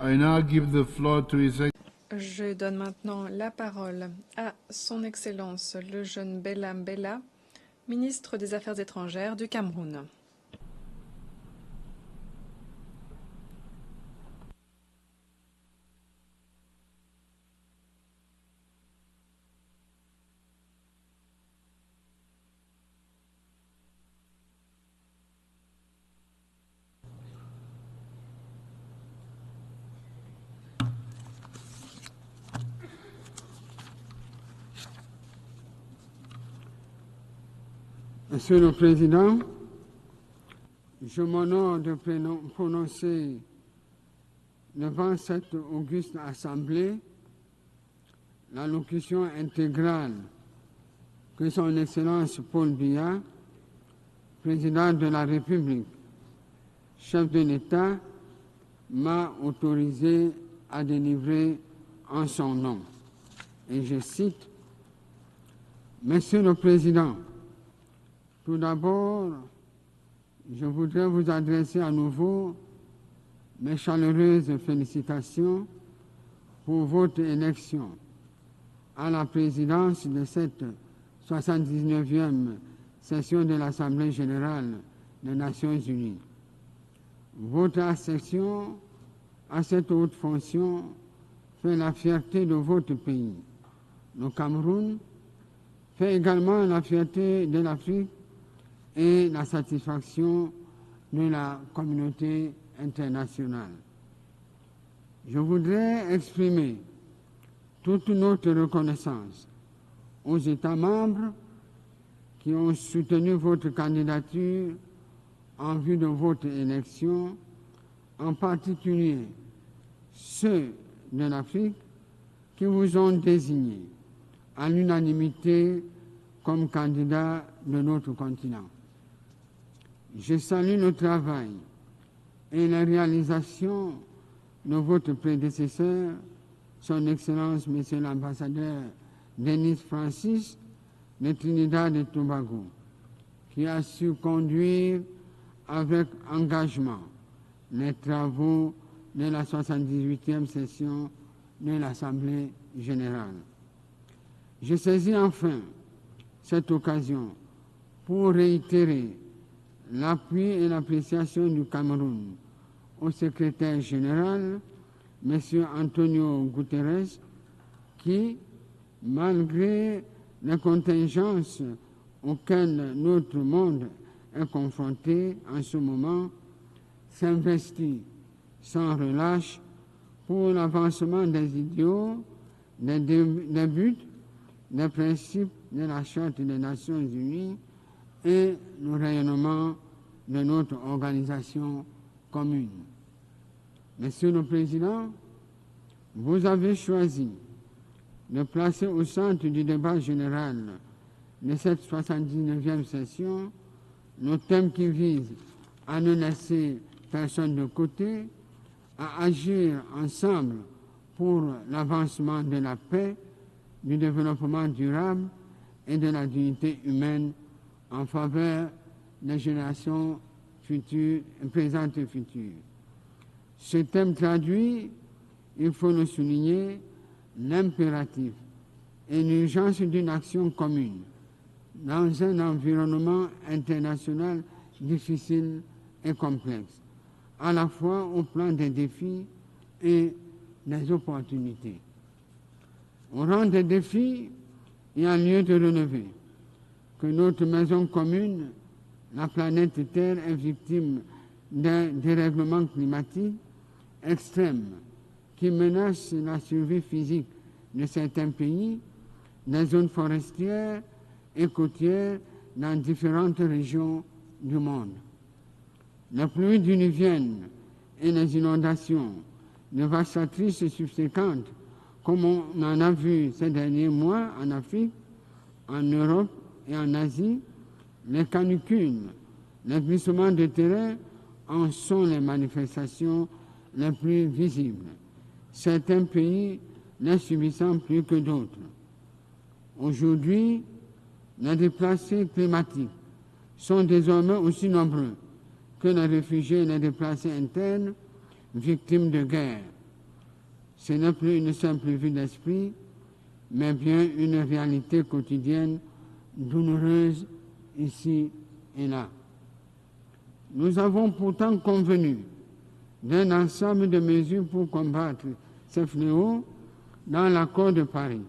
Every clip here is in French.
I now give the floor to His Je donne maintenant la parole à Son Excellence le jeune Bella Mbella, ministre des Affaires étrangères du Cameroun. Monsieur le Président, je m'honore de prononcer devant cette auguste Assemblée l'allocution intégrale que Son Excellence Paul Biya, Président de la République, chef de l'État, m'a autorisé à délivrer en son nom. Et je cite: Monsieur le Président, tout d'abord, je voudrais vous adresser à nouveau mes chaleureuses félicitations pour votre élection à la présidence de cette 79e session de l'Assemblée générale des Nations unies. Votre accession à cette haute fonction fait la fierté de votre pays. Le Cameroun fait également la fierté de l'Afrique et la satisfaction de la communauté internationale. Je voudrais exprimer toute notre reconnaissance aux États membres qui ont soutenu votre candidature en vue de votre élection, en particulier ceux de l'Afrique qui vous ont désigné à l'unanimité comme candidat de notre continent. Je salue le travail et la réalisation de votre prédécesseur, Son Excellence Monsieur l'ambassadeur Denis Francis de Trinidad et Tobago, qui a su conduire avec engagement les travaux de la 78e session de l'Assemblée générale. Je saisis enfin cette occasion pour réitérer l'appui et l'appréciation du Cameroun au secrétaire général, M. Antonio Guterres, qui, malgré les contingences auxquelles notre monde est confronté en ce moment, s'investit sans relâche pour l'avancement des idéaux, des buts, des principes de la Charte des Nations unies et le rayonnement de notre organisation commune. Monsieur le Président, vous avez choisi de placer au centre du débat général de cette 79e session le thème qui vise à ne laisser personne de côté, à agir ensemble pour l'avancement de la paix, du développement durable et de la dignité humaine en faveur des générations futures, présentes et futures. Ce thème traduit, il faut le souligner, l'impératif et l'urgence d'une action commune dans un environnement international difficile et complexe, à la fois au plan des défis et des opportunités. Au rang des défis, il y a lieu de relever que notre maison commune, la planète Terre, est victime d'un dérèglement climatique extrême qui menace la survie physique de certains pays, des zones forestières et côtières dans différentes régions du monde. Les pluies diluviennes et les inondations dévastatrices subséquentes, comme on en a vu ces derniers mois en Afrique, en Europe et en Asie, les canicules, les glissements de terrain en sont les manifestations les plus visibles, certains pays les subissant plus que d'autres. Aujourd'hui, les déplacés climatiques sont désormais aussi nombreux que les réfugiés et les déplacés internes victimes de guerre, Ce n'est plus une simple vue d'esprit, mais bien une réalité quotidienne douloureuse ici et là. Nous avons pourtant convenu d'un ensemble de mesures pour combattre ces fléaux dans l'accord de Paris,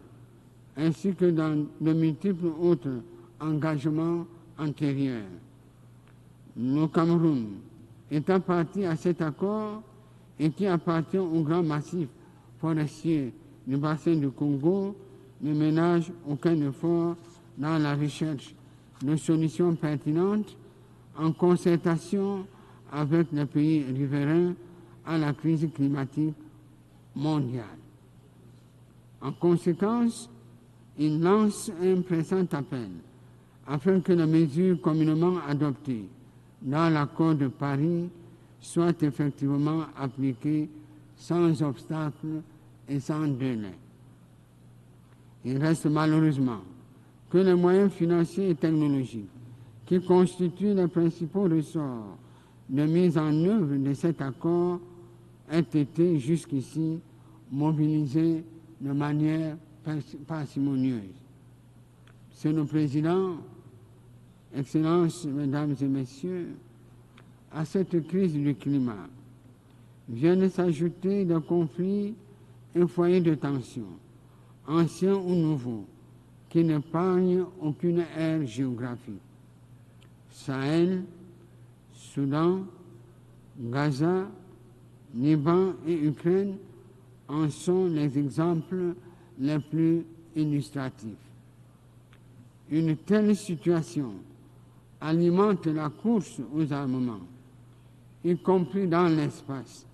ainsi que dans de multiples autres engagements antérieurs. Le Cameroun étant partie à cet accord et qui appartient au grand massif forestier du bassin du Congo, ne ménage aucun effort dans la recherche de solutions pertinentes en concertation avec les pays riverains à la crise climatique mondiale. En conséquence, il lance un pressant appel afin que les mesures communément adoptées dans l'accord de Paris soient effectivement appliquées sans obstacle et sans délai. Il reste malheureusement que les moyens financiers et technologiques qui constituent les principaux ressorts de mise en œuvre de cet accord aient été jusqu'ici mobilisés de manière parcimonieuse. Monsieur le Président, Excellences, Mesdames et Messieurs, à cette crise du climat viennent s'ajouter des conflits et foyers de tension, anciens ou nouveaux, qui n'épargnent aucune aire géographique. Sahel, Soudan, Gaza, Liban et Ukraine en sont les exemples les plus illustratifs. Une telle situation alimente la course aux armements, y compris dans l'espace,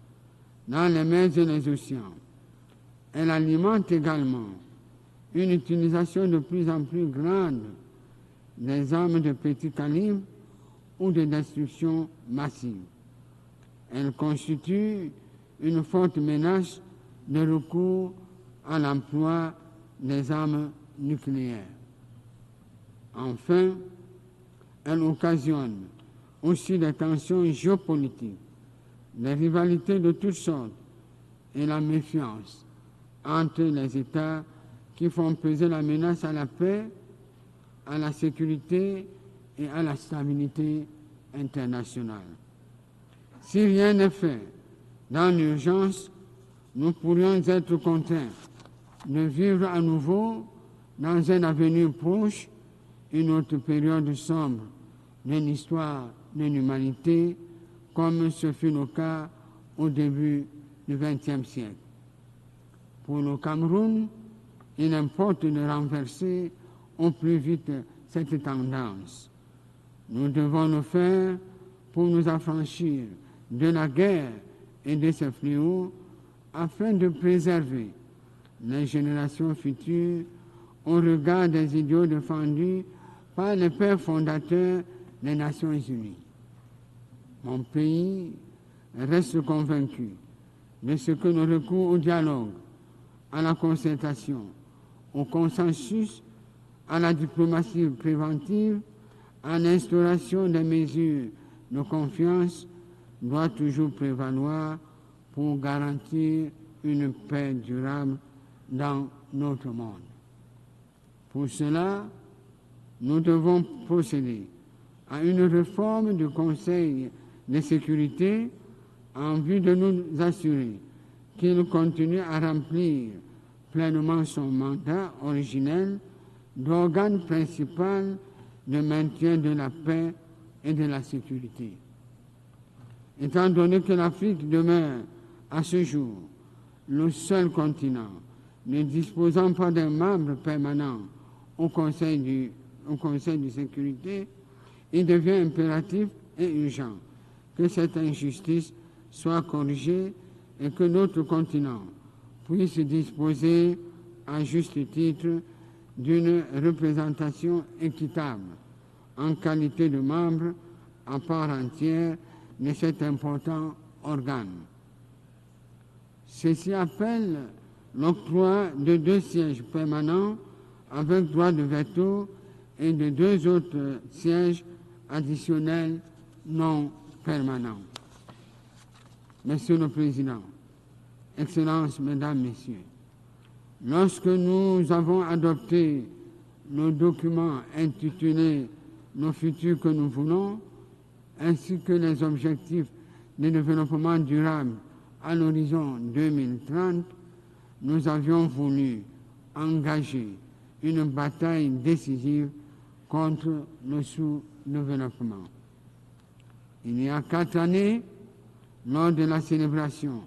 dans les mers et les océans. Elle alimente également une utilisation de plus en plus grande des armes de petit calibre ou de destruction massive. Elle constitue une forte menace de recours à l'emploi des armes nucléaires. Enfin, elle occasionne aussi des tensions géopolitiques, des rivalités de toutes sortes et la méfiance entre les États qui font peser la menace à la paix, à la sécurité et à la stabilité internationale. Si rien n'est fait dans l'urgence, nous pourrions être contraints de vivre à nouveau dans un avenir proche une autre période sombre de l'histoire de l'humanité, comme ce fut le cas au début du XXe siècle. Pour le Cameroun, il importe de renverser au plus vite cette tendance. Nous devons le faire pour nous affranchir de la guerre et de ses fléaux afin de préserver les générations futures au regard des idéaux défendus par les pères fondateurs des Nations Unies. Mon pays reste convaincu de ce que le recours au dialogue, à la concertation, au consensus, à la diplomatie préventive, à l'instauration des mesures de confiance doit toujours prévaloir pour garantir une paix durable dans notre monde. Pour cela, nous devons procéder à une réforme du Conseil de sécurité en vue de nous assurer qu'il continue à remplir pleinement son mandat originel d'organe principal de maintien de la paix et de la sécurité. Étant donné que l'Afrique demeure à ce jour le seul continent ne disposant pas d'un membre permanent au Conseil de sécurité, il devient impératif et urgent que cette injustice soit corrigée et que notre continent puisse disposer à juste titre d'une représentation équitable en qualité de membre à part entière de cet important organe. Ceci appelle l'octroi de 2 sièges permanents avec droit de veto et de 2 autres sièges additionnels non permanents. Monsieur le Président, Excellences, Mesdames, Messieurs, lorsque nous avons adopté nos documents intitulés « Nos futurs que nous voulons », ainsi que les objectifs de développement durable à l'horizon 2030, nous avions voulu engager une bataille décisive contre le sous-développement. Il y a 4 années, lors de la célébration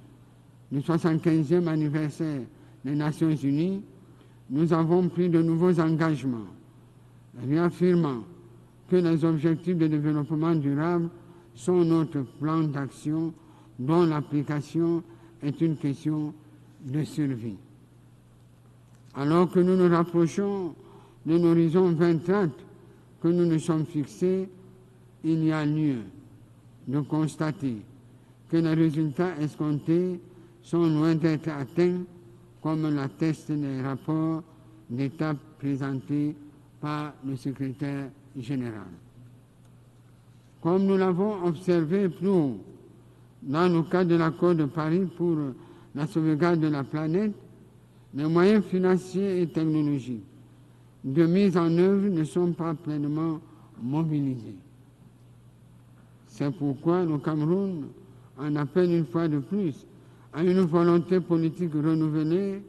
du 75e anniversaire des Nations Unies, nous avons pris de nouveaux engagements, réaffirmant que les objectifs de développement durable sont notre plan d'action dont l'application est une question de survie. Alors que nous nous rapprochons de l'horizon 2030 que nous nous sommes fixés, il y a lieu de constater que les résultats escomptés sont loin d'être atteints, comme l'attestent les rapports d'étape présentés par le secrétaire général. Comme nous l'avons observé plus haut, dans le cadre de l'accord de Paris pour la sauvegarde de la planète, les moyens financiers et technologiques de mise en œuvre ne sont pas pleinement mobilisés. C'est pourquoi le Cameroun en appelle une fois de plus à une volonté politique renouvelée,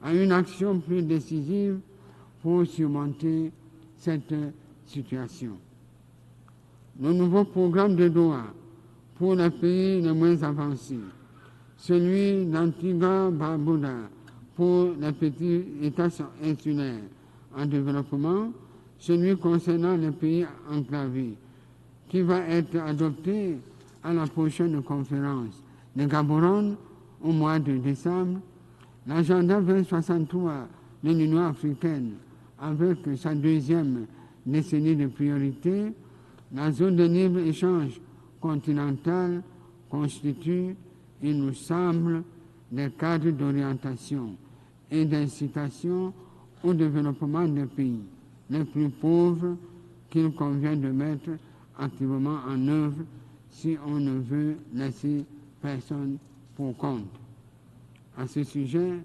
à une action plus décisive pour surmonter cette situation. Le nouveau programme de Doha pour les pays les moins avancés, celui d'Antigua-Barbuda pour les petits États insulaires en développement, celui concernant les pays enclavés, qui va être adopté à la prochaine conférence de Gaborone au mois de décembre, l'agenda 2063 de l'Union africaine, avec sa deuxième décennie de priorité, la zone de libre-échange continentale constitue, il nous semble, des cadres d'orientation et d'incitation au développement des pays les plus pauvres qu'il convient de mettre activement en œuvre si on ne veut laisser personne pour compte. À ce sujet,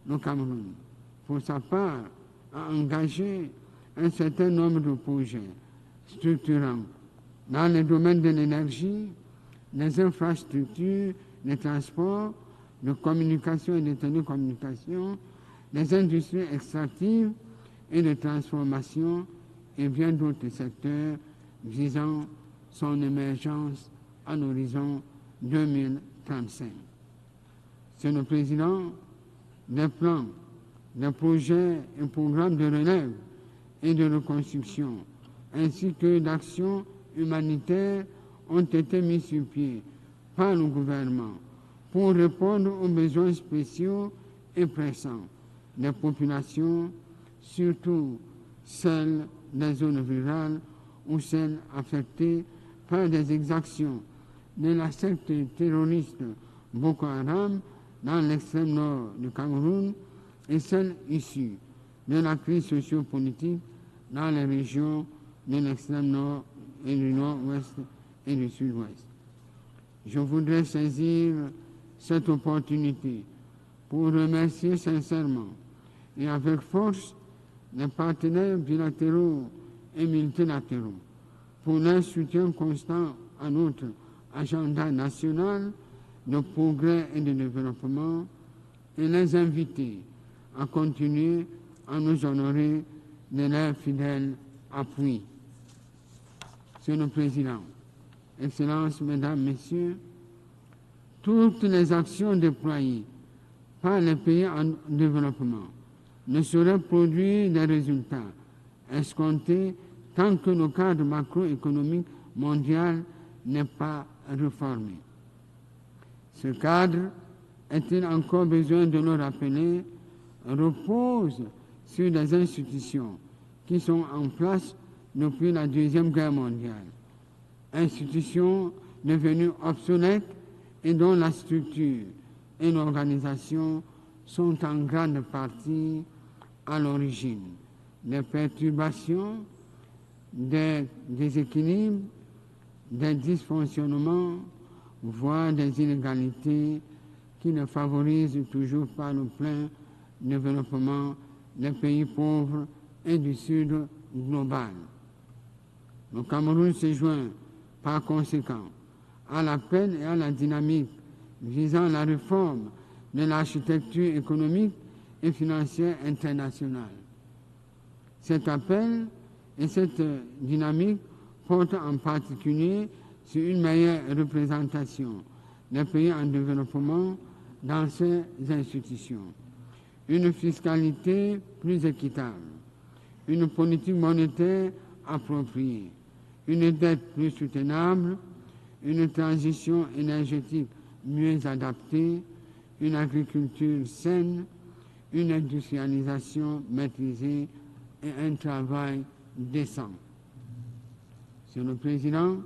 le Cameroun, pour sa part, a engagé un certain nombre de projets structurants dans les domaines de l'énergie, des infrastructures, des transports, de communication et de télécommunications, des industries extractives et de transformation et bien d'autres secteurs visant son émergence à l'horizon 2035. C'est le président, des plans, des projets et programmes de relève et de reconstruction, ainsi que d'actions humanitaires ont été mis sur pied par le gouvernement pour répondre aux besoins spéciaux et pressants des populations, surtout celles des zones rurales ou celles affectées par des exactions de la secte terroriste Boko Haram dans l'extrême nord du Cameroun et celles issues de la crise sociopolitique dans les régions de l'extrême nord et du nord-ouest et du sud-ouest. Je voudrais saisir cette opportunité pour remercier sincèrement et avec force les partenaires bilatéraux et multilatéraux pour leur soutien constant à notre agenda national de progrès et de développement et les inviter à continuer à nous honorer de leur fidèle appui. Monsieur le Président, Excellences, Mesdames, Messieurs, toutes les actions déployées par les pays en développement ne sauraient produire des résultats escomptés tant que le cadre macroéconomique mondial n'est pas réformé. Ce cadre, est-il encore besoin de le rappeler, repose sur des institutions qui sont en place depuis la Deuxième Guerre mondiale, institutions devenues obsolètes et dont la structure et l'organisation sont en grande partie à l'origine des perturbations, des déséquilibres, des dysfonctionnements, voire des inégalités qui ne favorise toujours pas le plein développement des pays pauvres et du Sud global. Le Cameroun se joint par conséquent à l'appel et à la dynamique visant la réforme de l'architecture économique et financière internationale. Cet appel et cette dynamique portent en particulier sur une meilleure représentation des pays en développement dans ces institutions, une fiscalité plus équitable, une politique monétaire appropriée, une dette plus soutenable, une transition énergétique mieux adaptée, une agriculture saine, une industrialisation maîtrisée et un travail décent. Monsieur le Président,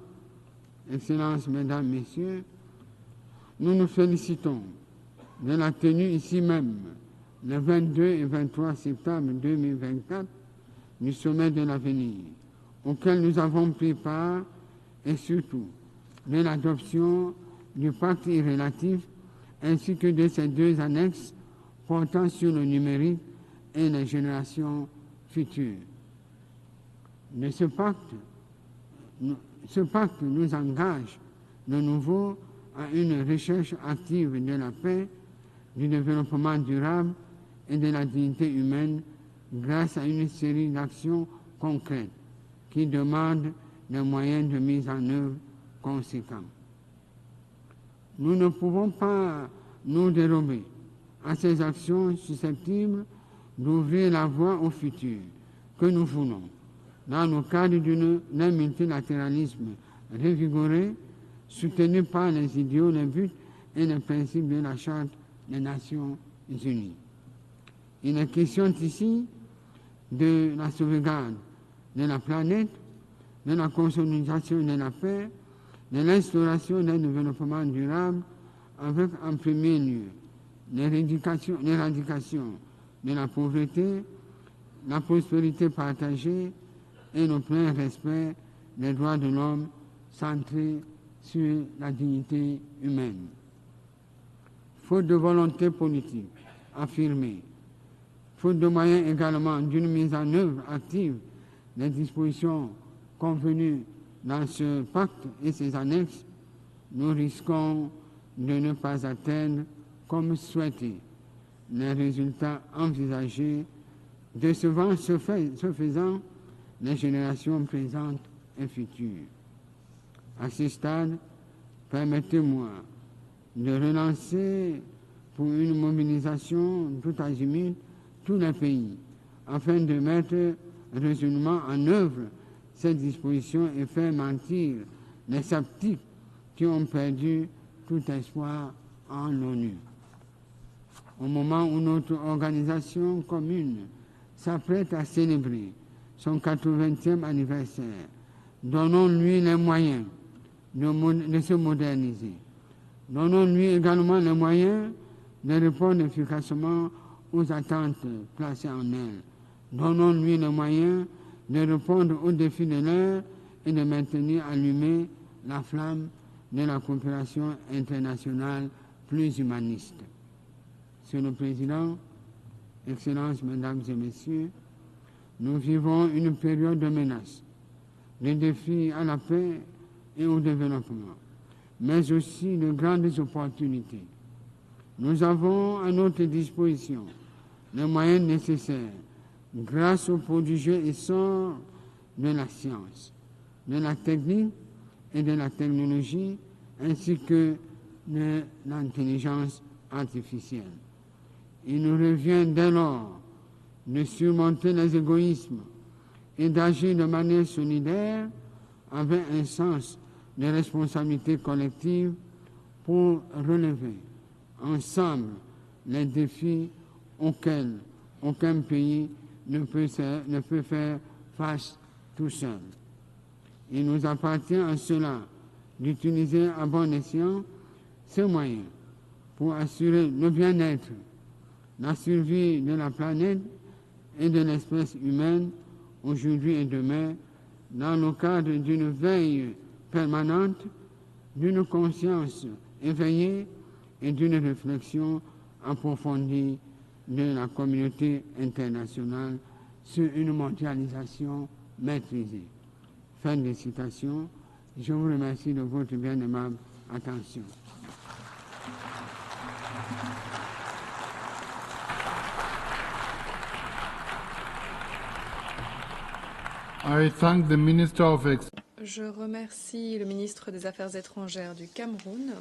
Excellences, Mesdames, Messieurs, nous nous félicitons de la tenue ici même, le 22 et 23 septembre 2024, du sommet de l'avenir, auquel nous avons pris part, et surtout de l'adoption du pacte relatif ainsi que de ces deux annexes portant sur le numérique et les générations futures. De ce pacte nous engage de nouveau à une recherche active de la paix, du développement durable et de la dignité humaine grâce à une série d'actions concrètes qui demandent des moyens de mise en œuvre conséquents. Nous ne pouvons pas nous dérober à ces actions susceptibles d'ouvrir la voie au futur que nous voulons dans le cadre d'un multilatéralisme revigoré, soutenu par les idéaux, les buts et les principes de la Charte des Nations Unies. Il est question ici de la sauvegarde de la planète, de la consolidation de la paix, de l'instauration d'un développement durable avec en premier lieu l'éradication de la pauvreté, la prospérité partagée et le plein respect des droits de l'homme centrés sur la dignité humaine. Faute de volonté politique affirmée, faute de moyens également d'une mise en œuvre active des dispositions convenues dans ce pacte et ses annexes, nous risquons de ne pas atteindre comme souhaité les résultats envisagés, décevant ce faisant les générations présentes et futures. À ce stade, permettez-moi de relancer pour une mobilisation tout azimut tous les pays afin de mettre résolument en œuvre ces dispositions et faire mentir les sceptiques qui ont perdu tout espoir en l'ONU. Au moment où notre organisation commune s'apprête à célébrer son 80e anniversaire, donnons-lui les moyens de se moderniser. Donnons-lui également les moyens de répondre efficacement aux attentes placées en elle. Donnons-lui les moyens de répondre aux défis de l'heure et de maintenir allumée la flamme de la coopération internationale plus humaniste. Monsieur le Président, Excellences, Mesdames et Messieurs, nous vivons une période de menaces, de défis à la paix et au développement, mais aussi de grandes opportunités. Nous avons à notre disposition les moyens nécessaires grâce au prodigieux essor de la science, de la technique et de la technologie, ainsi que de l'intelligence artificielle. Il nous revient dès lors de surmonter les égoïsmes et d'agir de manière solidaire avec un sens de responsabilité collective pour relever ensemble les défis auxquels aucun pays ne peut faire face tout seul. Il nous appartient en cela d'utiliser à bon escient ces moyens pour assurer le bien-être, la survie de la planète et de l'espèce humaine aujourd'hui et demain, dans le cadre d'une veille permanente, d'une conscience éveillée et d'une réflexion approfondie de la communauté internationale sur une mondialisation maîtrisée. Fin de citation. Je vous remercie de votre bien aimable attention. I thank the Minister of Je remercie le ministre des Affaires étrangères du Cameroun.